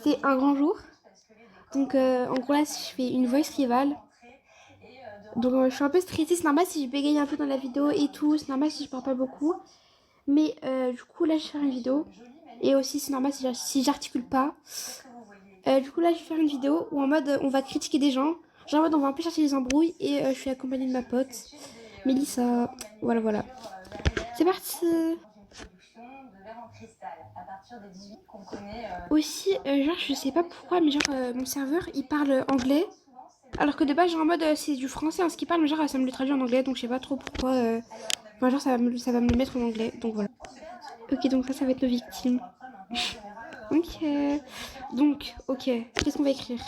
c'est un grand jour. Donc en gros là je fais une voice rival. Donc je suis un peu stressée, c'est normal si je bégaye un peu dans la vidéo et tout, c'est normal si je parle pas beaucoup. Mais du coup là je vais faire une vidéo. Et aussi c'est normal si j'articule pas. Du coup là je vais faire une vidéo où en mode on va critiquer des gens. Genre en mode on va un peu chercher les embrouilles et je suis accompagnée de ma pote. Mélissa, voilà. C'est parti. Aussi, genre je sais pas pourquoi, mais genre mon serveur il parle anglais. Alors que de base, genre en mode c'est du français en ce qu'il parle, mais genre ça me le traduit en anglais, donc je sais pas trop pourquoi. Enfin, genre ça va me le mettre en anglais, donc voilà. Ok, donc ça va être nos victimes. Ok. Donc, ok. Qu'est-ce qu'on va écrire?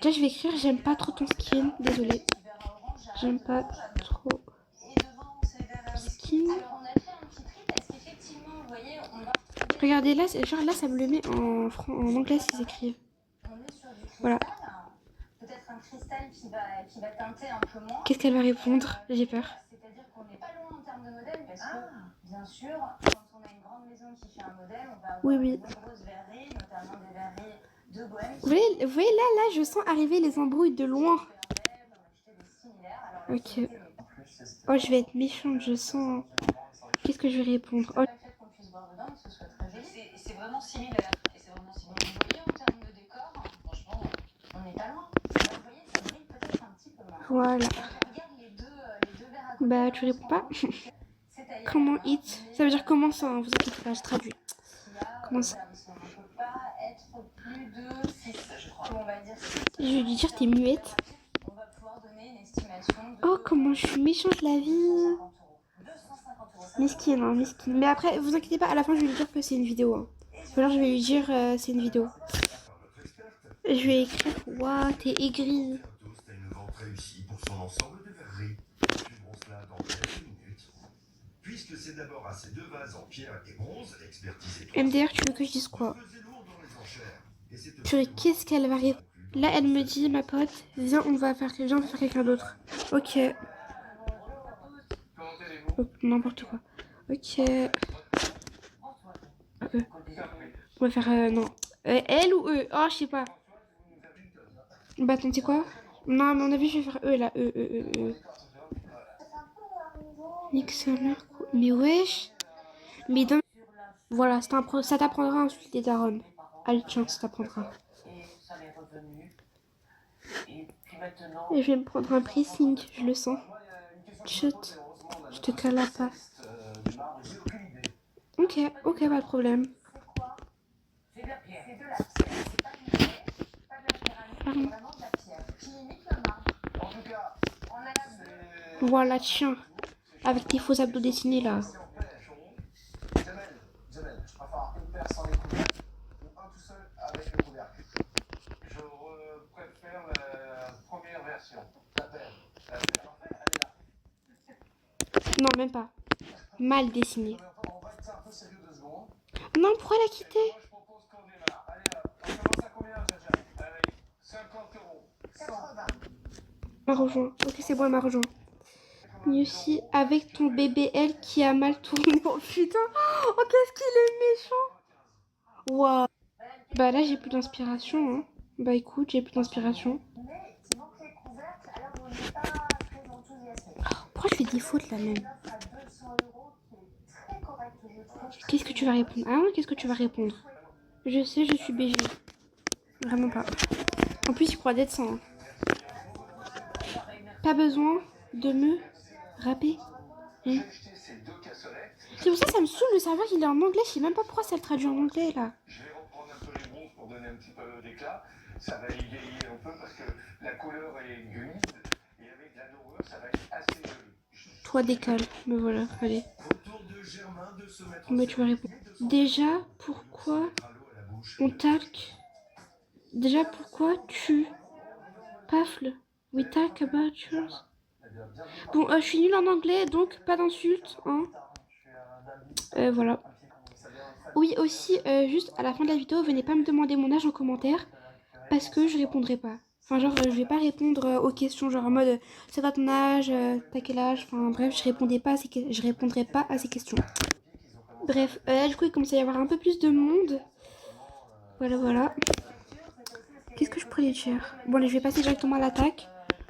Déjà, je vais écrire j'aime pas trop ton skin. Désolée. J'aime pas trop skin. Regardez là, genre là, ça me le met en anglais s'ils écrivent. Voilà. Qu'est-ce qu'elle va répondre? J'ai peur. Oui. Vous voyez là, je sens arriver les embrouilles de loin. Ok. Oh, je vais être méchante, je sens. Qu'est-ce que je vais répondre? Oh. C'est vraiment similaire. Et c'est vraiment similaire. Vous voyez, en termes de décor, franchement, on n'est pas loin. Vous voyez, ça brille peut-être un petit peu moins. Voilà. Bah, tu réponds pas. Comment it? Ça veut dire comment ça, hein, vous inquiétez pas, je traduis. Comment ça? Je vais lui dire t'es muette. Oh, comment je suis méchante la vie. Mesquine, hein, mesquine. Mais après, vous inquiétez pas, à la fin je vais lui dire que c'est une vidéo. Hein. Ou alors je vais lui dire c'est une vidéo. Je vais écrire waouh, t'es aigrie. MDR, tu veux que je dise quoi? Qu'est-ce qu'elle va répondre? Là, elle me dit, ma pote, viens, on va faire quelqu'un d'autre. Ok. Oh, n'importe quoi. Ok. On va faire non. Elle ou eux? Oh, je sais pas. Bah, attends, c'est quoi? Non, à mon avis, je vais faire eux là. Eux. Nique sa mère. Mais wesh. Mais dans... Voilà, ça t'apprendra à insulter Daron. Allez, tiens, ça t'apprendra. Et je vais me prendre un pressing, je le sens. Chut, je te cala pas. Ok, pas de problème. Pardon. Voilà, tiens. Avec tes faux abdos dessinés là. Non, même pas. Mal dessiné. Non, pourquoi la quitter? Elle m'a rejoint. Ok, c'est bon, elle m'a rejoint. Aussi avec ton bébé L qui a mal tourné. Oh putain. Oh, qu'est-ce qu'il est méchant. Waouh. Bah là, j'ai plus d'inspiration. Hein. Bah écoute, j'ai plus d'inspiration. Pourquoi je fais des fautes là même? Qu'est-ce que tu vas répondre? Ah ouais, qu'est-ce que tu vas répondre? Je sais, je suis BG. Vraiment pas. En plus, il croit d'être sans. Hein. Pas besoin de me rapper. Hein. C'est pour ça que ça me saoule le serveur, il est en anglais. Je sais même pas pourquoi ça le traduit en anglais là. Je vais reprendre un peu les bronzes pour donner un petit peu d'éclat. Ça va égayer un peu parce que la couleur est grise et avec la dorure, ça va être assez joli. Toi décale, me voilà, allez. Mais tu vas répondre. Déjà, pourquoi on talk? Déjà, pourquoi tu pafles? We talk about yours. Bon, je suis nulle en anglais, donc pas d'insultes, hein. Voilà. Oui, aussi, juste à la fin de la vidéo, venez pas me demander mon âge en commentaire, parce que je répondrai pas. Enfin, genre, je vais pas répondre aux questions, genre en mode, c'est quoi ton âge, t'as quel âge, enfin bref, je répondrai pas à ces questions. Bref, du coup, il commence à y avoir un peu plus de monde. Voilà, voilà. Qu'est-ce que je pourrais dire? Bon, allez, je vais passer directement à l'attaque.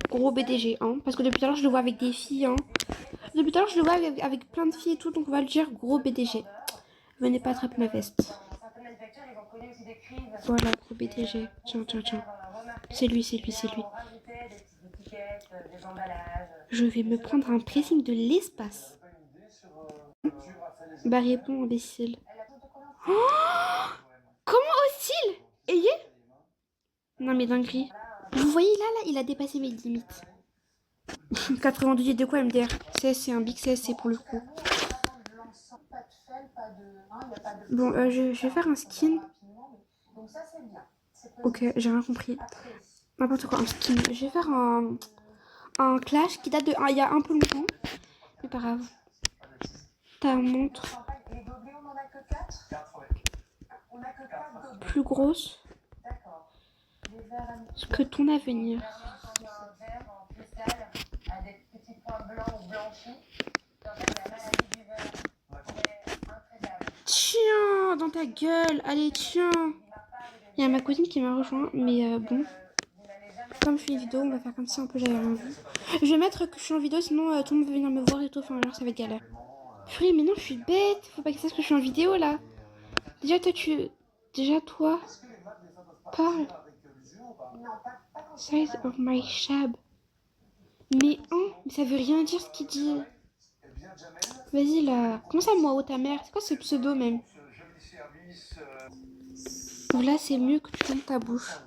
Gros BDG, hein. Parce que depuis tout à l'heure, je le vois avec des filles, hein. Depuis tout à l'heure, je le vois avec plein de filles et tout, donc on va le dire gros BDG. Venez pas attraper ma veste. Voilà, gros BDG. Tiens, tiens, tiens. C'est lui, c'est lui, c'est lui. Je vais me prendre un pressing de l'espace. Bah réponds, imbécile. Oh, comment hostile? Ayez? Non mais dinguerie. Vous voyez là, il a dépassé mes limites. 92 de quoi MDR? C'est un big CSC pour le coup. Bon, je vais faire un skin. Ok, j'ai rien compris. N'importe quoi, un skin. Je vais faire un clash qui date de il y a un peu longtemps. Mais pas grave. Ta montre. Plus grosse que ton avenir. Tiens, dans ta gueule. Allez, tiens. Il y a ma cousine qui m'a rejoint, mais bon. Comme je fais une vidéo, on va faire comme si un peu j'avais rien vu. Je vais mettre que je suis en vidéo, sinon tout le monde va venir me voir et tout. Enfin, alors ça va être galère. Purée, mais non, je suis bête. Faut pas qu'ils sachent que je suis en vidéo là. Déjà, toi, parle. Size of my shab. Mais ça veut rien dire ce qu'il dit. Vas-y là. Comment ça, moi, ou ta mère? C'est quoi ce pseudo même? Ou là, c'est mieux que tu tournes ta bouche.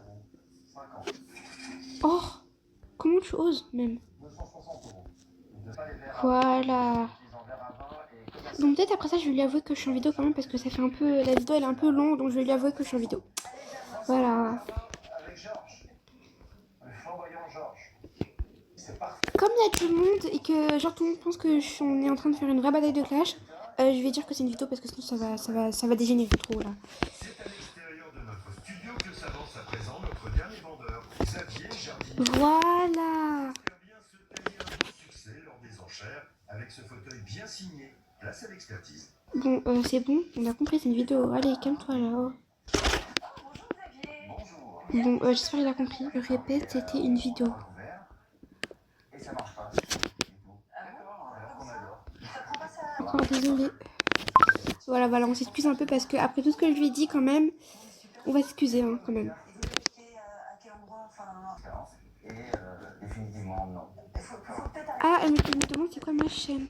Oh, comment tu oses même? Voilà. Donc peut-être après ça, je vais lui avouer que je suis en vidéo quand même parce que ça fait un peu... La vidéo, elle est un peu longue, donc je vais lui avouer que je suis en vidéo. Voilà. Comme il y a du monde et que genre tout le monde pense que on est en train de faire une vraie bataille de clash, je vais dire que c'est une vidéo parce que sinon ça va dégénérer trop là. Voilà. Bon, c'est bon, on a compris, c'est une vidéo. Allez, calme-toi là. Oh. Bon, j'espère qu'il a compris. Je répète, c'était une vidéo. Encore désolé. Voilà, on s'excuse un peu parce que après tout ce que je lui ai dit quand même, on va s'excuser hein, quand même. Ah, elle me demande c'est quoi ma chaîne.